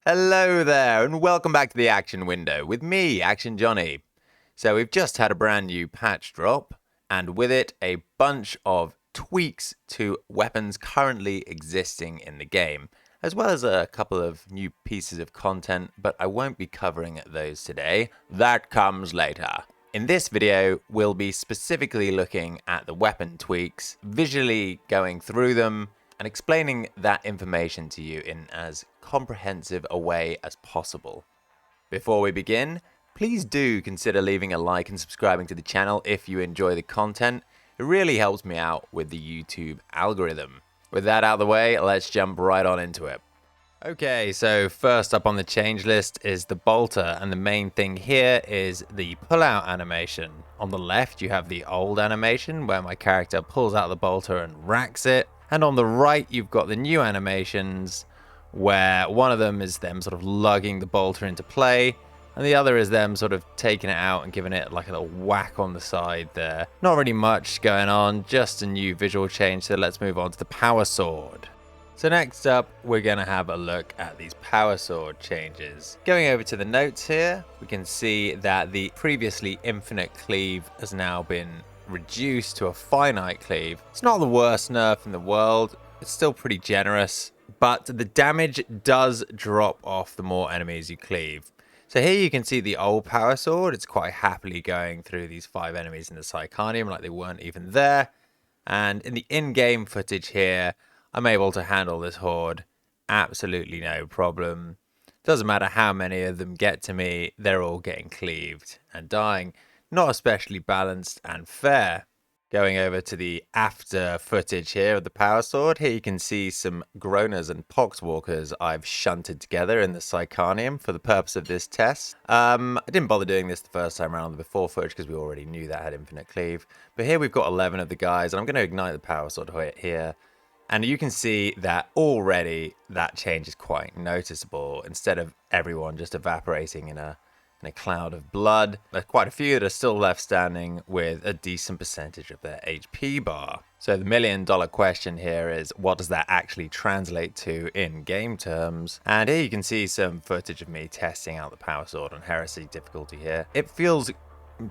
Hello there, and welcome back to the Action Window with me, Action Johnny. So we've just had a brand new patch drop, and with it, a bunch of tweaks to weapons currently existing in the game, as well as a couple of new pieces of content, but I won't be covering those today. That comes later. In this video, we'll be specifically looking at the weapon tweaks, visually going through them, and explaining that information to you in as comprehensive a way as possible. Before we begin, please do consider leaving a like and subscribing to the channel if you enjoy the content. It really helps me out with the YouTube algorithm. With that out of the way, let's jump right on into it. Okay, so first up on the change list is the bolter, and the main thing here is the pull-out animation. On the left, you have the old animation where my character pulls out the bolter and racks it. And on the right, you've got the new animations where one of them is them sort of lugging the bolter into play, and the other is them sort of taking it out and giving it like a little whack on the side there. Not really much going on, just a new visual change, so let's move on to the Powersword. So next up, we're going to have a look at these Powersword changes. Going over to the notes here, we can see that the previously infinite cleave has now been reduced to a finite cleave. It's not the worst nerf in the world, it's still pretty generous, but the damage does drop off the more enemies you cleave. So here you can see the old Powersword, it's quite happily going through these 5 enemies in the Psychonium like they weren't even there. And in the in-game footage here, I'm able to handle this horde absolutely no problem. Doesn't matter how many of them get to me, they're all getting cleaved and dying. Not especially balanced and fair. Going over to the after footage here of the Powersword, here you can see some groaners and poxwalkers I've shunted together in the Psychonium for the purpose of this test. I didn't bother doing this the first time around on the before footage because we already knew that had infinite cleave. But here we've got 11 of the guys, and I'm going to ignite the Powersword here. And you can see that already that change is quite noticeable. Instead of everyone just evaporating in a cloud of blood, there's quite a few that are still left standing with a decent percentage of their HP bar. So the million-dollar question here is, what does that actually translate to in game terms? And here you can see some footage of me testing out the Powersword on Heresy difficulty here. It feels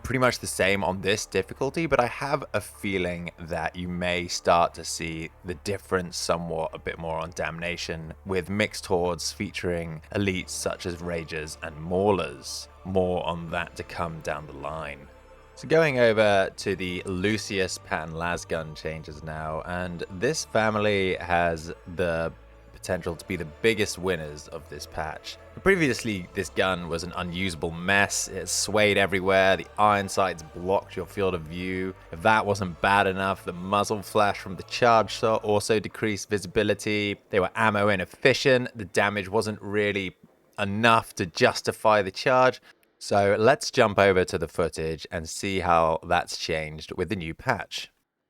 pretty much the same on this difficulty, but I have a feeling that you may start to see the difference somewhat a bit more on Damnation, with mixed hordes featuring elites such as Ragers and Maulers. More on that to come down the line. So going over to the Lucius pattern Lasgun changes now, and this family has the potential to be the biggest winners of this patch. Previously, this gun was an unusable mess. It swayed everywhere, the iron sights blocked your field of view. If that wasn't bad enough, the muzzle flash from the charge shot also decreased visibility. They were ammo inefficient, the damage wasn't really enough to justify the charge. So let's jump over to the footage and see how that's changed with the new patch.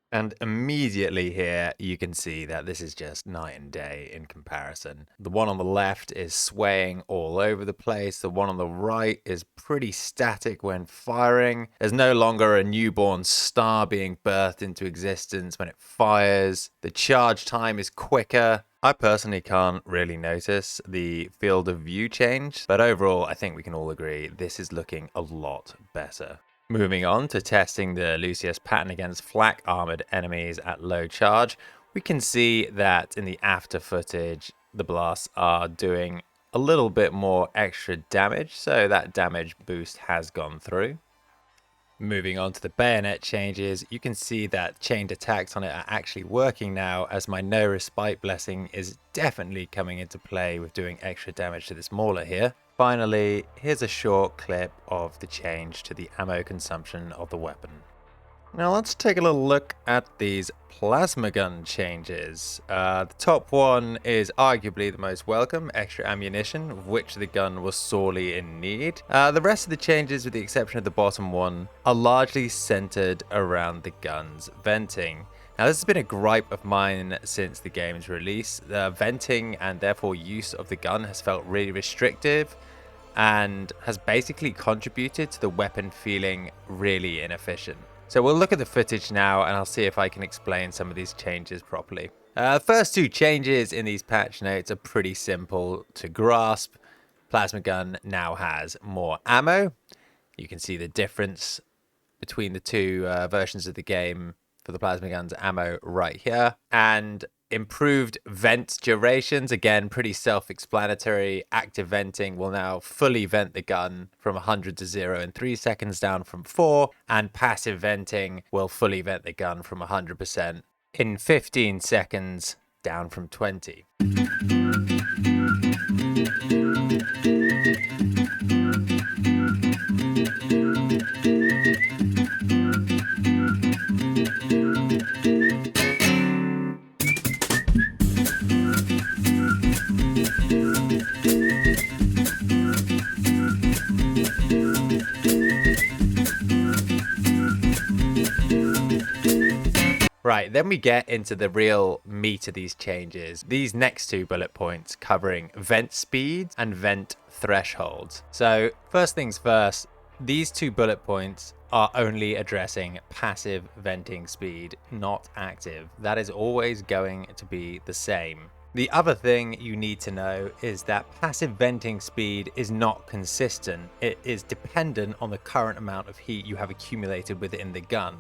And immediately here, you can see that this is just night and day in comparison. The one on the left is swaying all over the place. The one on the right is pretty static when firing. There's no longer a newborn star being birthed into existence when it fires. The charge time is quicker. I personally can't really notice the field of view change, but overall, I think we can all agree this is looking a lot better. Moving on to testing the Lucius pattern against flak armored enemies at low charge, we can see that in the after footage, the blasts are doing a little bit more extra damage, so that damage boost has gone through. Moving on to the bayonet changes, you can see that chained attacks on it are actually working now, as my no respite blessing is definitely coming into play with doing extra damage to this mauler here. Finally, here's a short clip of the change to the ammo consumption of the weapon. Now let's take a little look at these plasma gun changes. The top one is arguably the most welcome, extra ammunition, of which the gun was sorely in need. The rest of the changes, with the exception of the bottom one, are largely centered around the gun's venting. Now this has been a gripe of mine since the game's release. The venting and therefore use of the gun has felt really restrictive and has basically contributed to the weapon feeling really inefficient. So we'll look at the footage now and I'll see if I can explain some of these changes properly. The first two changes in these patch notes are pretty simple to grasp. plasma gun now has more ammo. You can see the difference between the two versions of the game for the plasma gun's ammo right here. And improved vent durations, again, pretty self-explanatory. Active venting will now fully vent the gun from 100 to 0 in 3 seconds, down from 4. And passive venting will fully vent the gun from 100% in 15 seconds, down from 20. Right, then we get into the real meat of these changes. These next two bullet points covering vent speeds and vent thresholds. So first things first, these two bullet points are only addressing passive venting speed, not active. That is always going to be the same. The other thing you need to know is that passive venting speed is not consistent. It is dependent on the current amount of heat you have accumulated within the gun.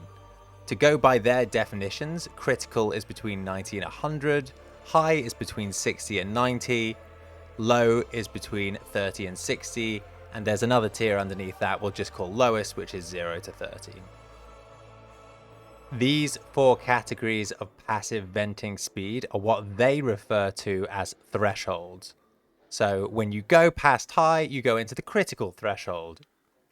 To go by their definitions, critical is between 90 and 100, high is between 60 and 90, low is between 30 and 60, and there's another tier underneath that we'll just call lowest, which is 0 to 30. These four categories of passive venting speed are what they refer to as thresholds. So when you go past high, you go into the critical threshold,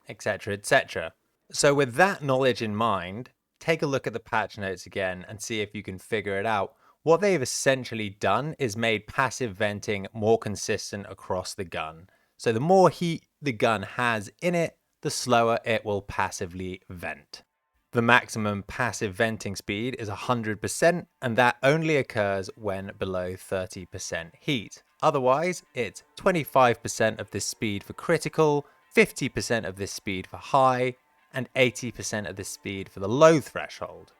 etc., etc. So with that knowledge in mind, take a look at the patch notes again and see if you can figure it out. What they've essentially done is made passive venting more consistent across the gun. So the more heat the gun has in it, the slower it will passively vent. The maximum passive venting speed is 100%, and that only occurs when below 30% heat. Otherwise, it's 25% of this speed for critical, 50% of this speed for high, and 80% of the speed for the low threshold.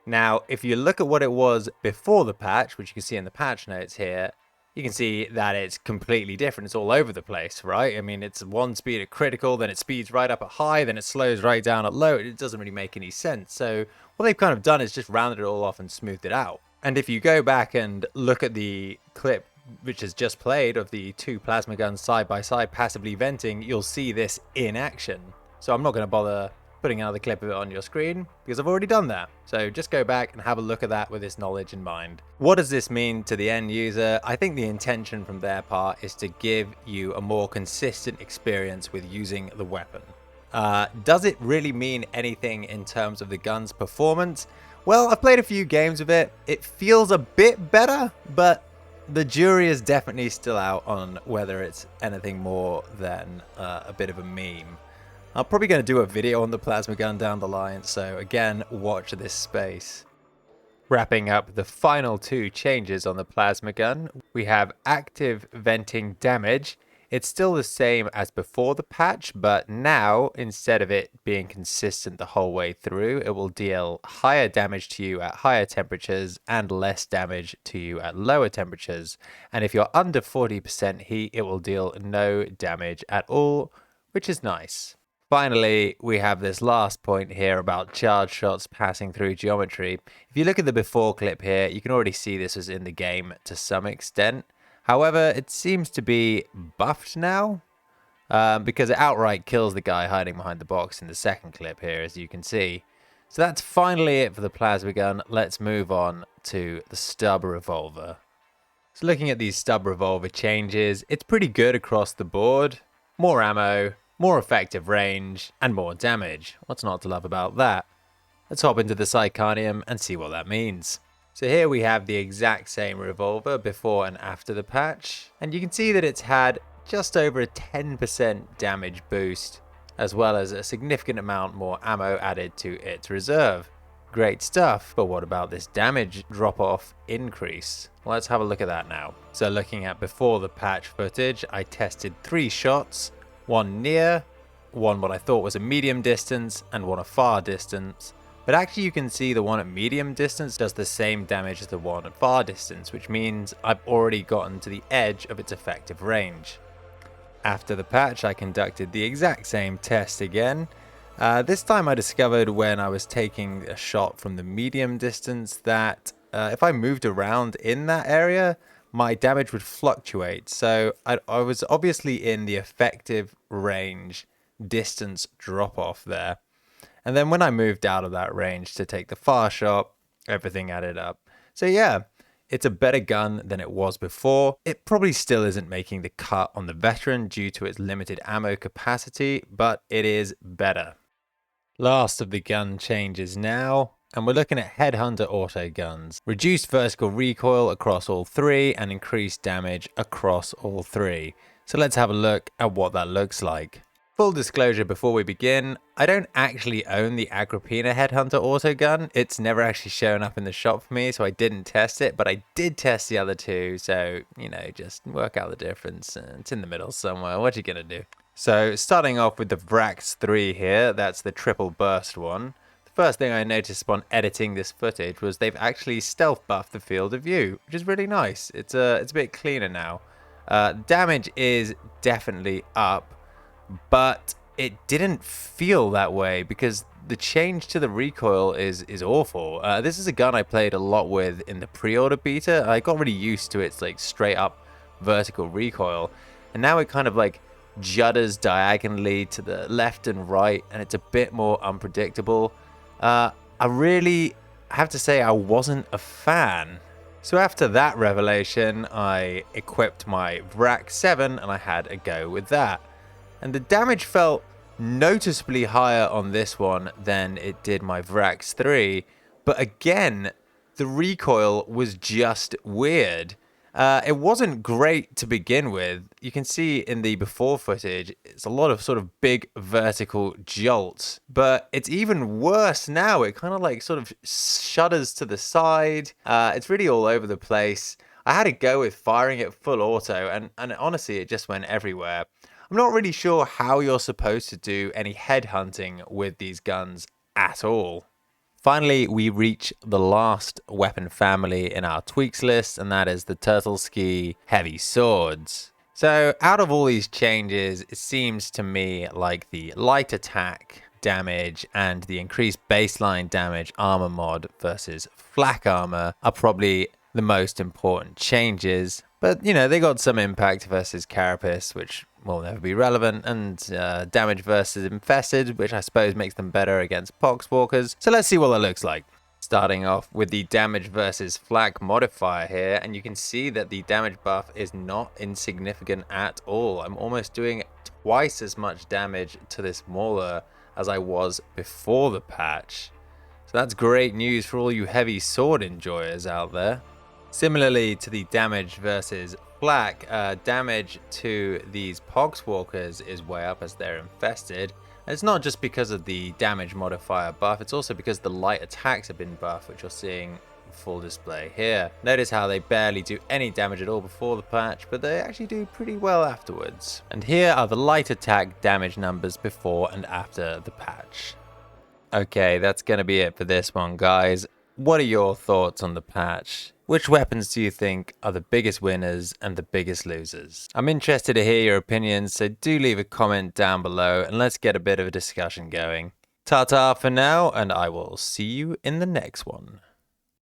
Now, if you look at what it was before the patch, which you can see in the patch notes here, you can see that it's completely different. It's all over the place, right? I mean, it's one speed at critical, then it speeds right up at high, then it slows right down at low. It doesn't really make any sense. So what they've kind of done is just rounded it all off and smoothed it out. And if you go back and look at the clip which is just played of the two plasma guns side by side passively venting, you'll see this in action. So I'm not going to bother putting another clip of it on your screen because I've already done that. So just go back and have a look at that with this knowledge in mind. What does this mean to the end user? I think the intention from their part is to give you a more consistent experience with using the weapon. Does it really mean anything in terms of the gun's performance? Well, I've played a few games with it. It feels a bit better, but the jury is definitely still out on whether it's anything more than a bit of a meme. I'm probably going to do a video on the plasma gun down the line, so again, watch this space. Wrapping up the final two changes on the plasma gun, we have active venting damage. It's still the same as before the patch, but now, instead of it being consistent the whole way through, it will deal higher damage to you at higher temperatures and less damage to you at lower temperatures. And if you're under 40% heat, it will deal no damage at all, which is nice. Finally, we have this last point here about charge shots passing through geometry. If you look at the before clip here, you can already see this was in the game to some extent. However, it seems to be buffed now because it outright kills the guy hiding behind the box in the second clip here, as you can see. So that's finally it for the plasma gun. Let's move on to the stub revolver. So looking at these stub revolver changes, it's pretty good across the board. More ammo, more effective range, and more damage. What's not to love about that? Let's hop into the Psychonium and see what that means. So here we have the exact same revolver before and after the patch, and you can see that it's had just over a 10% damage boost, as well as a significant amount more ammo added to its reserve. Great stuff, but what about this damage drop-off increase? Well, let's have a look at that now. So looking at before the patch footage, I tested 3 shots, one near, one what I thought was a medium distance, and one a far distance. But actually you can see the one at medium distance does the same damage as the one at far distance, which means I've already gotten to the edge of its effective range. After the patch, I conducted the exact same test again. This time I discovered when I was taking a shot from the medium distance that if I moved around in that area, my damage would fluctuate. So I was obviously in the effective range distance drop off there. And then when I moved out of that range to take the far shot, everything added up. So yeah, it's a better gun than it was before. It probably still isn't making the cut on the veteran due to its limited ammo capacity, but it is better. Last of the gun changes now, and we're looking at Headhunter Autoguns. Reduced vertical recoil across all three and increased damage across all three. So let's have a look at what that looks like. Full disclosure before we begin, I don't actually own the Agripinaa Headhunter Autogun. It's never actually shown up in the shop for me, so I didn't test it, but I did test the other two, so, you know, just work out the difference. It's in the middle somewhere. What you gonna do? So, starting off with the Vrax 3 here, that's the triple burst one. The first thing I noticed upon editing this footage was they've actually stealth buffed the field of view, which is really nice. It's a bit cleaner now. Damage is definitely up, but it didn't feel that way because the change to the recoil is awful. This is a gun I played a lot with in the pre-order beta. I got really used to its like straight up vertical recoil, and now it kind of like judders diagonally to the left and right, and it's a bit more unpredictable. I really have to say I wasn't a fan. So after that revelation, I equipped my Vrax 7 and I had a go with that. And the damage felt noticeably higher on this one than it did my Vrax 3. But again, the recoil was just weird. It wasn't great to begin with. You can see in the before footage, it's a lot of sort of big vertical jolts. But it's even worse now. It kind of like sort of shudders to the side. It's really all over the place. I had to go with firing it full auto, and honestly, it just went everywhere. I'm not really sure how you're supposed to do any headhunting with these guns at all. Finally, we reach the last weapon family in our tweaks list, and that is the Turtolsky heavy swords. So out of all these changes, it seems to me like the light attack damage and the increased baseline damage armor mod versus flak armor are probably the most important changes. But, you know, they got some impact versus Carapace, which will never be relevant, and damage versus Infested, which I suppose makes them better against Poxwalkers. So let's see what that looks like. Starting off with the damage versus flak modifier here, and you can see that the damage buff is not insignificant at all. I'm almost doing twice as much damage to this Mauler as I was before the patch. So that's great news for all you heavy sword enjoyers out there. Similarly to the damage versus flak, damage to these Poxwalkers is way up as they're infested. And it's not just because of the damage modifier buff, it's also because the light attacks have been buffed, which you're seeing full display here. Notice how they barely do any damage at all before the patch, but they actually do pretty well afterwards. And here are the light attack damage numbers before and after the patch. Okay, that's gonna be it for this one, guys. What are your thoughts on the patch? Which weapons do you think are the biggest winners and the biggest losers? I'm interested to hear your opinions, so do leave a comment down below and let's get a bit of a discussion going. Ta-ta for now, and I will see you in the next one.